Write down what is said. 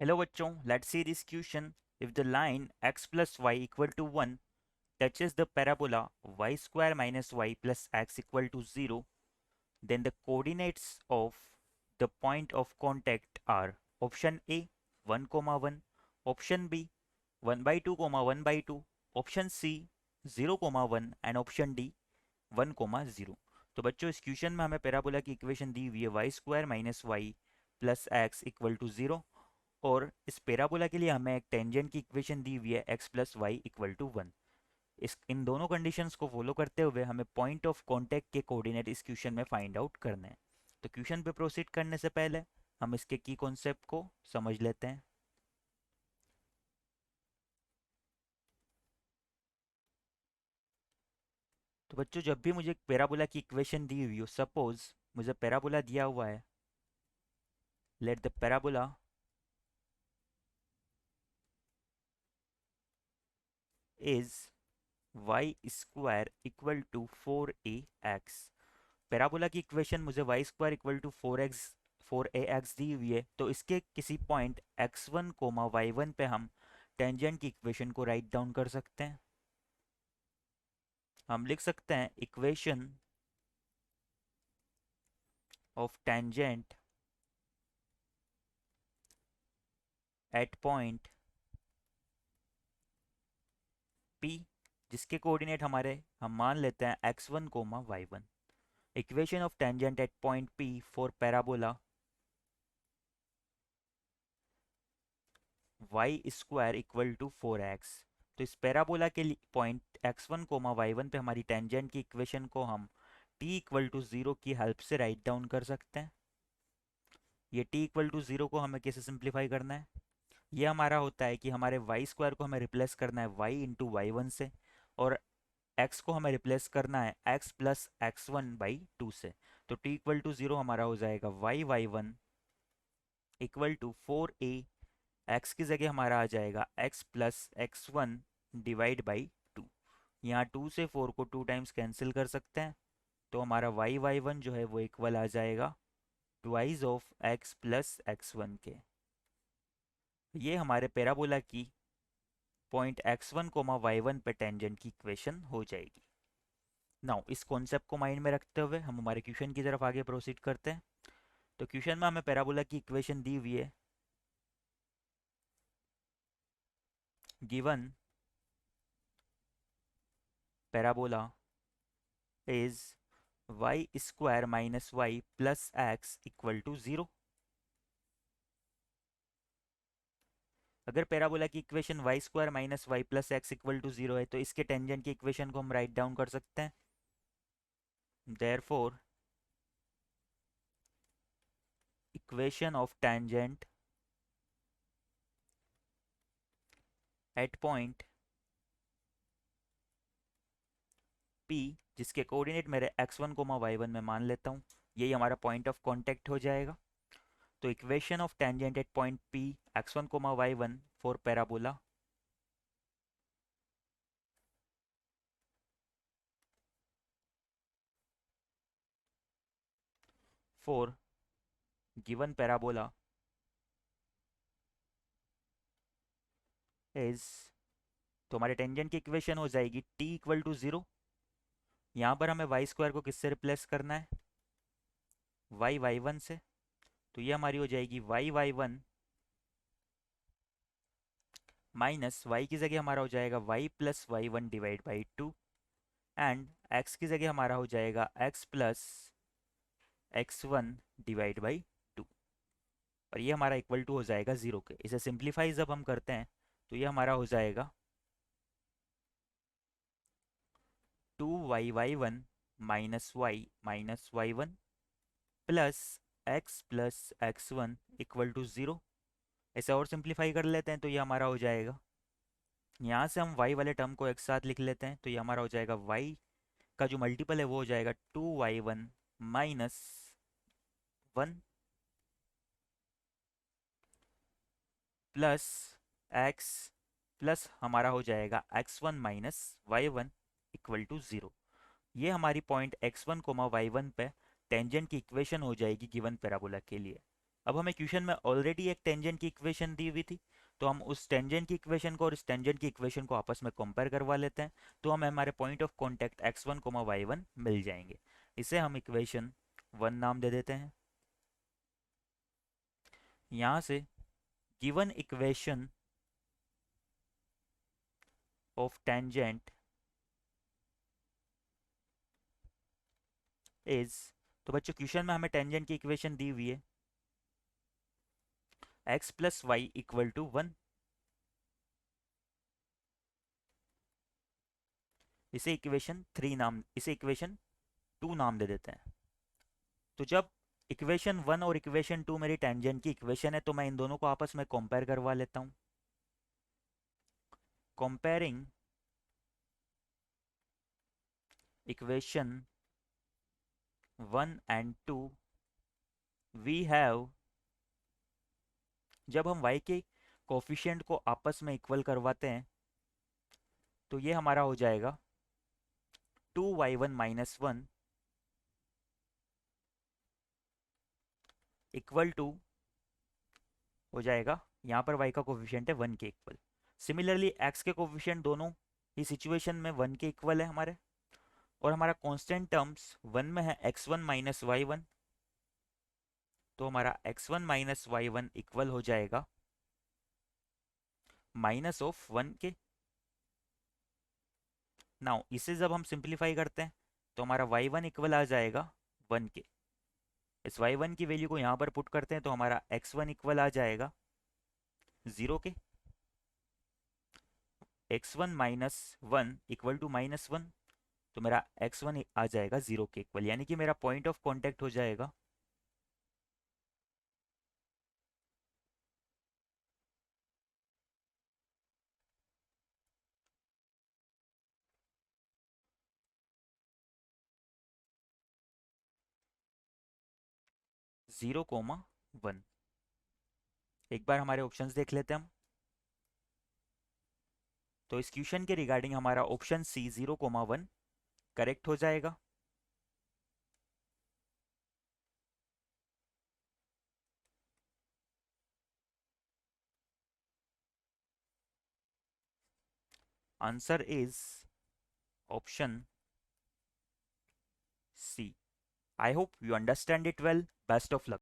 Hello बच्चों, let's see this question. If the line x plus y equal to 1 touches the parabola y square minus y plus x equal to 0, then the coordinates of the point of contact are option A 1, 1, option B 1 by 2, 1 by 2, option C 0, 1 and option D 1, 0। तो बच्चों इस question में हमें parabola की equation दी हुई है y square minus y plus x equal to 0 और इस पैराबोला के लिए हमें एक टेंजेंट की इक्वेशन दी हुई है x plus y equal to 1। इस इन दोनों कंडीशंस को फॉलो करते हुए हमें पॉइंट ऑफ कांटेक्ट के कोऑर्डिनेट इस क्वेश्चन में फाइंड आउट करने हैं। तो क्वेश्चन पे प्रोसीड करने से पहले हम इसके की कॉन्सेप्ट को समझ लेते हैं। तो बच्चों जब भी मुझे पैराबोला की इक्वेशन दी हुई हो, सपोज मुझे पैराबोला दिया हुआ है, let the parabola is y square equal to 4ax। Parabola की इक्वेशन मुझे y square equal to 4a x दी हुई है, तो इसके किसी पॉइंट x1 कोमा y1 पे हम टेंजेंट की इक्वेशन को राइट डाउन कर सकते हैं। हम लिख सकते हैं equation of tangent at point P, जिसके कोऑर्डिनेट हम मान लेते हैं x1 comma y1। Equation of tangent at point P for parabola y square equal to 4x। तो इस पैराबोला के पॉइंट x1 कोमा y1 पे हमारी टेंजेंट की इक्वेशन को हम t इक्वल टू 0 की हेल्प से राइट डाउन कर सकते हैं। ये t इक्वल टू 0 को हमें कैसे सिंप्लीफाई करना है, ये हमारा होता है कि हमारे वाई स्क्वायर को हमें रिप्लेस करना है वाई इंटू वाई वन से, और x को हमें रिप्लेस करना है x plus x one by two से। तो t इक्वल टू 0 हमारा हो जाएगा y1 equal to 4a, x की जगह हमारा आ जाएगा x plus x one divide by to. यहाँ 2 से 4 को 2 टाइम्स कैंसिल कर सकते हैं, तो हमारा y1 जो है वो इक्वल आ जाएगा twice of x plus x one के। ये हमारे पैराबोला की पॉइंट x1 कोमा y1 पे टेंजेंट की इक्वेशन हो जाएगी। नाउ इस कॉन्सेप्ट को माइंड में रखते हुए हम हमारे क्वेश्चन की तरफ आगे प्रोसीड करते हैं। तो क्वेश्चन में हमें पैराबोला की इक्वेशन दी हुई है, given parabola is y square minus y plus x equal to 0। अगर पैराबोला की equation y square minus y plus x equal to 0 है, तो इसके टेंजेंट की इक्वेशन को हम राइट डाउन कर सकते हैं। Therefore equation of tangent at point P, जिसके कोऑर्डिनेट मेरे x1 कोमा y1 में मान लेता हूँ, यही हमारा पॉइंट ऑफ कांटेक्ट हो जाएगा। तो equation of tangent at point P x1 comma y1 for parabola for given parabola is, तो हमारे टेंजेंट की इक्वेशन हो जाएगी t इक्वल टू 0। यहाँ पर हमें वाई स्क्वायर को किससे रिप्लेस करना है, y1 से। तो ये हमारी हो जाएगी y1 माइनस y की जगह हमारा हो जाएगा y plus y one divide by two, and x की जगह हमारा हो जाएगा x plus x one divide by two, और ये हमारा इक्वल टू हो जाएगा 0 के। इसे सिंप्लीफाई जब हम करते हैं तो ये हमारा हो जाएगा 2y1 minus y one plus x one equal to 0। इसे और सिंप्लीफाई कर लेते हैं तो ये हमारा हो जाएगा, यहाँ से हम y वाले टर्म को एक साथ लिख लेते हैं, तो ये हमारा हो जाएगा y का जो मल्टीपल है वो हो जाएगा 2y1 minus one plus x plus हमारा हो जाएगा x1 minus y one equal to 0। ये हमारी point x1 comma y one पे टेंजेंट की इक्वेशन हो जाएगी गिवन पैराबोला के लिए। अब हमें क्वेश्चन में ऑलरेडी एक टेंजेंट की इक्वेशन दी हुई थी, तो हम उस टेंजेंट की इक्वेशन को और इस टेंजेंट की इक्वेशन को आपस में कंपेयर करवा लेते हैं, तो हमें हमारे point of contact x1 y1 मिल जाएंगे। इसे हम इक्वेशन 1 नाम दे देते हैं। यहाँ से given equation of tangent is, तो बच्चों क्वेश्चन में हमें टेंजेंट की इक्वेशन दी हुई है x plus y equal to 1। इसे इक्वेशन 2 नाम दे देते हैं। तो जब इक्वेशन 1 और इक्वेशन 2 मेरी टेंजेंट की इक्वेशन है, तो मैं इन दोनों को आपस में कंपेयर करवा लेता हूं। Comparing equation 1 and 2 we have, जब हम y के कोफिशिएंट को आपस में इक्वल करवाते हैं, तो ये हमारा हो जाएगा 2y1 माइनस 1 इक्वल टू हो जाएगा, यहाँ पर y का कोफिशिएंट है 1 के इक्वल। सिमिलरली x के कोफिशिएंट दोनों ही सिचुएशन में 1 के इक्वल है हमारे, और हमारा कांस्टेंट टर्म्स 1 में है x1 माइनस y1, तो हमारा x1 माइनस y1 इक्वल हो जाएगा माइनस ऑफ 1 के। नाउ इसे जब हम सिंप्लीफाई करते हैं, तो हमारा y1 इक्वल आ जाएगा 1 के। इस y1 की वैल्यू को यहाँ पर पुट करते हैं, तो हमारा x1 इक्वल आ जाएगा 0 के। x1 minus 1 equal to minus 1, तो मेरा x1 आ जाएगा 0 के इक्वल, यानी कि मेरा पॉइंट ऑफ कांटेक्ट हो जाएगा 0, 1। एक बार हमारे ऑप्शंस देख लेते हैं हम। तो इस क्वेश्चन के रिगार्डिंग हमारा ऑप्शन सी 0, 1 करेक्ट हो जाएगा। Answer is option C. I hope you understand it well. Best of luck.